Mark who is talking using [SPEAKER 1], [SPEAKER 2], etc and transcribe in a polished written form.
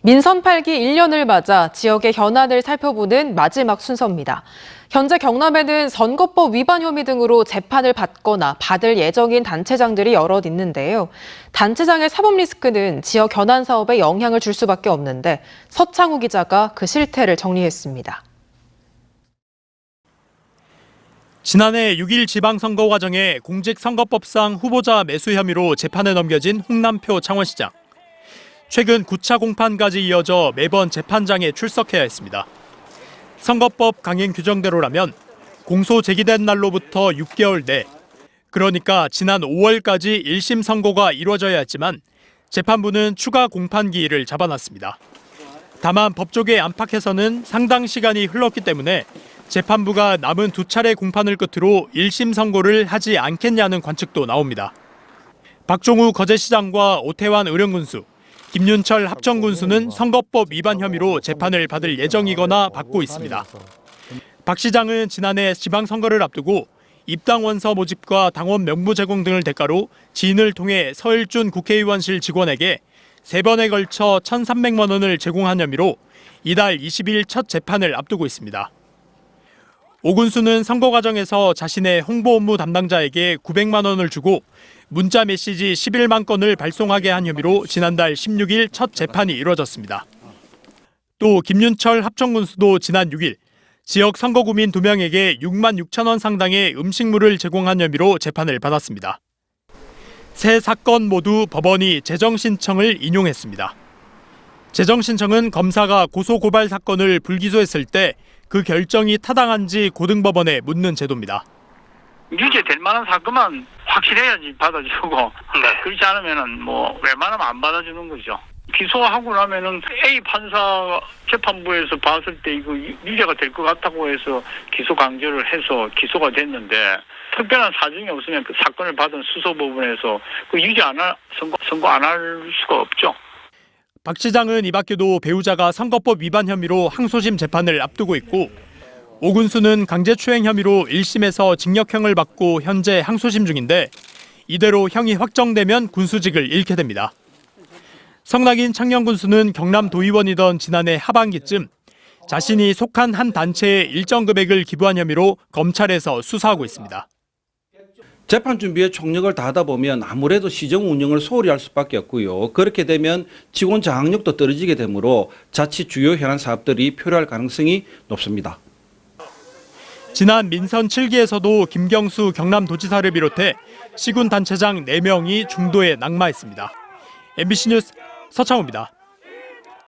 [SPEAKER 1] 민선 8기 1년을 맞아 지역의 현안을 살펴보는 마지막 순서입니다. 현재 경남에는 선거법 위반 혐의 등으로 재판을 받거나 받을 예정인 단체장들이 여럿 있는데요. 단체장의 사법 리스크는 지역 현안 사업에 영향을 줄 수밖에 없는데 서창우 기자가 그 실태를 정리했습니다.
[SPEAKER 2] 지난해 6일 지방선거 과정에 공직선거법상 후보자 매수 혐의로 재판에 넘겨진 홍남표 창원시장. 최근 9차 공판까지 이어져 매번 재판장에 출석해야 했습니다. 선거법 강행 규정대로라면 공소 제기된 날로부터 6개월 내, 그러니까 지난 5월까지 1심 선고가 이루어져야 했지만 재판부는 추가 공판 기일을 잡아놨습니다. 다만 법조계 안팎에서는 상당 시간이 흘렀기 때문에 재판부가 남은 2차례 공판을 끝으로 1심 선고를 하지 않겠냐는 관측도 나옵니다. 박종우 거제시장과 오태환 의령군수, 김윤철 합천군수는 선거법 위반 혐의로 재판을 받을 예정이거나 받고 있습니다. 박 시장은 지난해 지방선거를 앞두고 입당 원서 모집과 당원 명부 제공 등을 대가로 지인을 통해 서일준 국회의원실 직원에게 3번에 걸쳐 1,300만 원을 제공한 혐의로 이달 20일 첫 재판을 앞두고 있습니다. 오 군수는 선거 과정에서 자신의 홍보 업무 담당자에게 900만 원을 주고 문자 메시지 11만 건을 발송하게 한 혐의로 지난달 16일 첫 재판이 이루어졌습니다. 또 김윤철 합천군수도 지난 6일 지역 선거구민 2명에게 6만 6천 원 상당의 음식물을 제공한 혐의로 재판을 받았습니다. 세 사건 모두 법원이 재정신청을 인용했습니다. 재정신청은 검사가 고소고발 사건을 불기소했을 때 그 결정이 타당한지 고등법원에 묻는 제도입니다.
[SPEAKER 3] 유죄될 만한 사건만 확실해야지 받아주고 그렇지 않으면은 웬만하면 안 받아주는 거죠. 기소하고 나면은 A 판사 재판부에서 봤을 때 이거 유죄가 될 것 같다고 해서 기소 강제를 해서 기소가 됐는데 특별한 사정이 없으면 그 사건을 받은 수소법원에서 그 유죄 선고 안 할 수가 없죠.
[SPEAKER 2] 박 시장은 이 밖에도 배우자가 선거법 위반 혐의로 항소심 재판을 앞두고 있고 오 군수는 강제추행 혐의로 1심에서 징역형을 받고 현재 항소심 중인데 이대로 형이 확정되면 군수직을 잃게 됩니다. 성낙인 창녕군수는 경남도의원이던 지난해 하반기쯤 자신이 속한 한 단체에 일정 금액을 기부한 혐의로 검찰에서 수사하고 있습니다.
[SPEAKER 4] 재판 준비에 총력을 다하다 보면 아무래도 시정 운영을 소홀히 할 수밖에 없고요. 그렇게 되면 직원 장악력도 떨어지게 되므로 자칫 주요 현안 사업들이 표류할 가능성이 높습니다.
[SPEAKER 2] 지난 민선 7기에서도 김경수 경남도지사를 비롯해 시군 단체장 4명이 중도에 낙마했습니다. MBC 뉴스 서창우입니다.